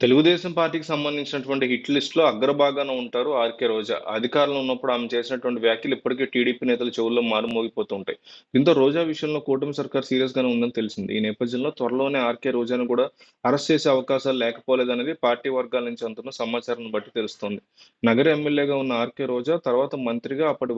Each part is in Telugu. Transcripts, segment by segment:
తెలుగుదేశం పార్టీకి సంబంధించినటువంటి హిట్ లిస్ట్‌లో అగ్రభాగాన ఉంటారు 'ఆర్‌కే రోజా'. అధికారంలో ఉన్నప్పుడు ఆమె చేసినటువంటి వ్యాఖ్యలు ఇప్పటికే టీడీపీ నేతల చెవుల్లో మారుమోగిపోతూ ఉంటాయి. దీంతో రోజా విషయంలో కూటమి సర్కార్ సీరియస్‌గానే ఉందని తెలిసింది. ఈ నేపథ్యంలో త్వరలోనే 'ఆర్‌కే రోజా'ను కూడా అరెస్ట్ చేసే అవకాశాలు లేకపోలేదనేది పార్టీ వర్గాల నుంచి అందుతున్న సమాచారాన్ని బట్టి తెలుస్తోంది. నగర ఎమ్మెల్యేగా ఉన్న 'ఆర్‌కే రోజా' తర్వాత మంత్రిగా అప్పటి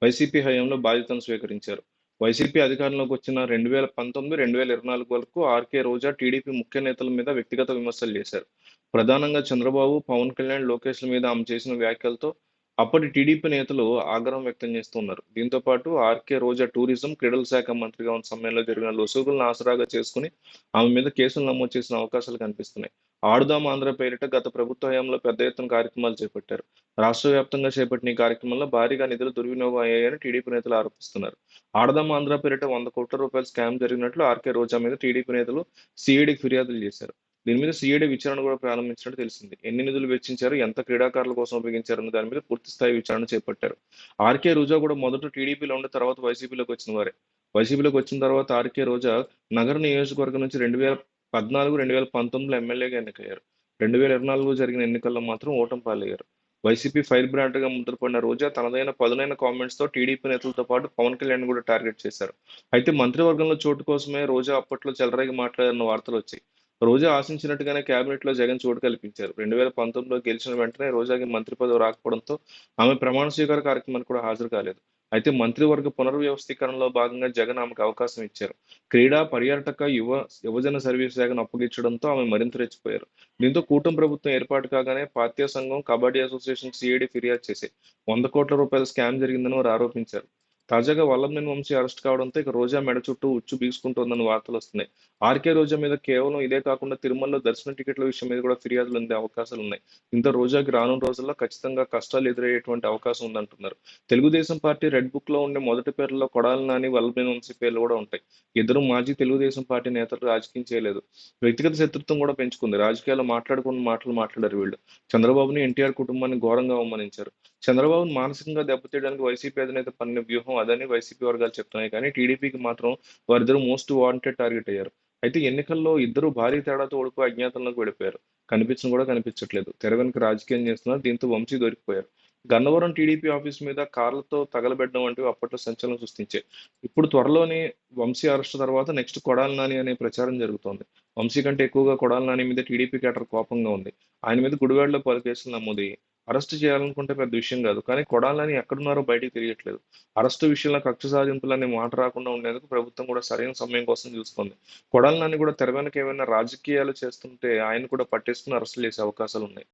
వైసీపీ హయాంలో బాధ్యతలను స్వీకరించారు. వైసీపీ అధికారంలోకి వచ్చిన 2019, 2024 వరకు 'ఆర్‌కే రోజా' టీడీపీ ముఖ్య నేతల మీద వ్యక్తిగత విమర్శలు చేశారు. ప్రధానంగా చంద్రబాబు, పవన్ కళ్యాణ్, లోకేష్‌ల మీద ఆమె చేసిన వ్యాఖ్యలతో అప్పటి టీడీపీ నేతలు ఆగ్రహం వ్యక్తం చేస్తున్నారు. దీంతో పాటు 'ఆర్‌కే రోజా' టూరిజం, క్రీడల శాఖ మంత్రిగా ఉన్న సమయంలో జరిగిన లొసుగులను ఆసరాగా చేసుకొని ఆమె మీద కేసులు నమోదు చేసిన అవకాశాలు కనిపిస్తున్నాయి. 'ఆడుదాం ఆంధ్ర' పేరిట గత ప్రభుత్వ హయాంలో పెద్ద ఎత్తున కార్యక్రమాలు చేపట్టారు. రాష్ట్ర వ్యాప్తంగా చేపట్టిన ఈ కార్యక్రమంలో భారీగా నిధులు దుర్వినియోగం అయ్యాయని టీడీపీ నేతలు ఆరోపిస్తున్నారు. ఆడదాం ఆంధ్ర పేరిట ₹100,00,00,000 స్కామ్ జరిగినట్లు 'ఆర్‌కే రోజా' మీద టీడీపీ నేతలు సీఐడీకి ఫిర్యాదులు చేశారు. దీని మీద సీఐడీ విచారణ కూడా ప్రారంభించినట్టు తెలిసింది. ఎన్ని నిధులు వెచ్చించారు, ఎంత క్రీడాకారుల కోసం ఉపయోగించారన్న దాని మీద పూర్తి స్థాయి విచారణ చేపట్టారు. 'ఆర్‌కే రోజా' కూడా మొదట టీడీపీలో ఉండి తర్వాత వైసీపీలోకి వచ్చిన వారే. వైసీపీలోకి వచ్చిన తర్వాత 'ఆర్‌కే రోజా' నగర నియోజకవర్గం నుంచి 2014, 2019లో ఎమ్మెల్యేగా ఎన్నికయ్యారు. 2024లో జరిగిన ఎన్నికల్లో మాత్రం ఓటమి పాలయ్యారు. వైసీపీ ఫైర్ బ్రాండ్‌గా ముద్రపడిన రోజా తనదైన పదునైన కామెంట్స్‌తో టీడీపీ నేతలతో పాటు పవన్ కళ్యాణ్‌ని కూడా టార్గెట్ చేశారు. అయితే మంత్రివర్గంలో చోటు కోసమే రోజా అప్పట్లో చెలరేగి మాట్లాడారన్న వార్తలొచ్చాయి. రోజా ఆశించినట్టుగానే క్యాబినెట్‌లో జగన్ చోటు కల్పించారు. 2019లో గెలిచిన వెంటనే రోజాకి మంత్రి పదవి రాకపోవడంతో ఆమె ప్రమాణ స్వీకార కార్యక్రమానికి కూడా హాజరు కాలేదు. అయితే మంత్రివర్గ పునర్వ్యవస్థీకరణలో భాగంగా జగన్ ఆమెకు అవకాశం ఇచ్చారు. క్రీడా, పర్యాటక, యువజన సర్వీస్ శాఖను అప్పగించడంతో ఆమె మరింత రెచ్చిపోయారు. దీంతో కూటమి ప్రభుత్వం ఏర్పాటు కాగానే పార్థివ సంఘం, కబడ్డీ అసోసియేషన్ సీఐడీ ఫిర్యాదు చేశాయి. ₹100,00,00,000 స్కామ్ జరిగిందని వారు ఆరోపించారు. తాజాగా వల్లభనేని వంశీ అరెస్ట్ కావడంతో ఇక రోజా మెడ చుట్టూ ఉచ్చు బిగుసుకుంటోందన్న వార్తలొస్తున్నాయి. 'ఆర్‌కే రోజా' మీద కేవలం ఇదే కాకుండా తిరుమలలో దర్శన టికెట్ల విషయం మీద కూడా ఫిర్యాదులు అందే అవకాశాలున్నాయి. దీంతో రోజాకి రానున్న రోజుల్లో ఖచ్చితంగా కష్టాలు ఎదురయ్యేటువంటి అవకాశం ఉందంటున్నారు. తెలుగుదేశం పార్టీ రెడ్ బుక్‌లో ఉండే మొదటి పేర్లలో కొడాలి నాని, వల్లభనేని వంశీ పేర్లు కూడా ఉంటాయి. ఇద్దరు మాజీ తెలుగుదేశం పార్టీ నేతలు రాజకీయం చేయలేదు. వ్యక్తిగత శత్రుత్వం కూడా పెంచుకుంది. రాజకీయాల్లో మాట్లాడకూడని మాటలు మాట్లాడారు వీళ్ళు. చంద్రబాబుని, ఎన్టీఆర్ కుటుంబాన్ని ఘోరంగా అవమానించారు. చంద్రబాబును మానసికంగా దెబ్బతీయడానికి వైసీపీ అధినేత పన్నిన వ్యూహం అదని వైసీపీ వర్గాలు చెప్తున్నాయి. కానీ టీడీపీకి మాత్రం వారిద్దరూ మోస్ట్ వాంటెడ్ టార్గెట్ అయ్యారు. అయితే ఎన్నికల్లో ఇద్దరు భారీ తేడాతో ఓడిపోయి అజ్ఞాతంలోకి వెళ్ళిపోయారు. కనిపించను కూడా కనిపించట్లేదు. తెర వెనుక రాజకీయం చేస్తున్నారు. దీంతో వంశీ దొరికిపోయారు. గన్నవరం టీడీపీ ఆఫీస్ మీద కార్లతో తగలబెట్టడం వంటివి అప్పట్లో సంచలనం సృష్టించాయి. ఇప్పుడు త్వరలోనే వంశీ అరెస్ట్ తర్వాత నెక్స్ట్ కొడాలి నాని అనే ప్రచారం జరుగుతోంది. వంశీ కంటే ఎక్కువగా కొడాలి నాని మీద టీడీపీ కేడర్ కోపంగా ఉంది. ఆయన మీద గుడివాడలో 10 కేసులు నమోదయ్యాయి. అరెస్ట్ చేయాలనుకుంటే పెద్ద విషయం కాదు. కానీ కొడాలి నాని ఎక్కడున్నారో బయటికి తెలియట్లేదు. అరెస్టు విషయంలో కక్ష సాధింపులనే మాట రాకుండా ఉండేందుకు ప్రభుత్వం కూడా సరైన సమయం కోసం చూస్తోంది. కొడాలి నాని కూడా తెర వెనుక ఏమైనా రాజకీయాలు చేస్తుంటే ఆయన కూడా పట్టేసుకుని అరెస్టులు చేసే అవకాశాలున్నాయి.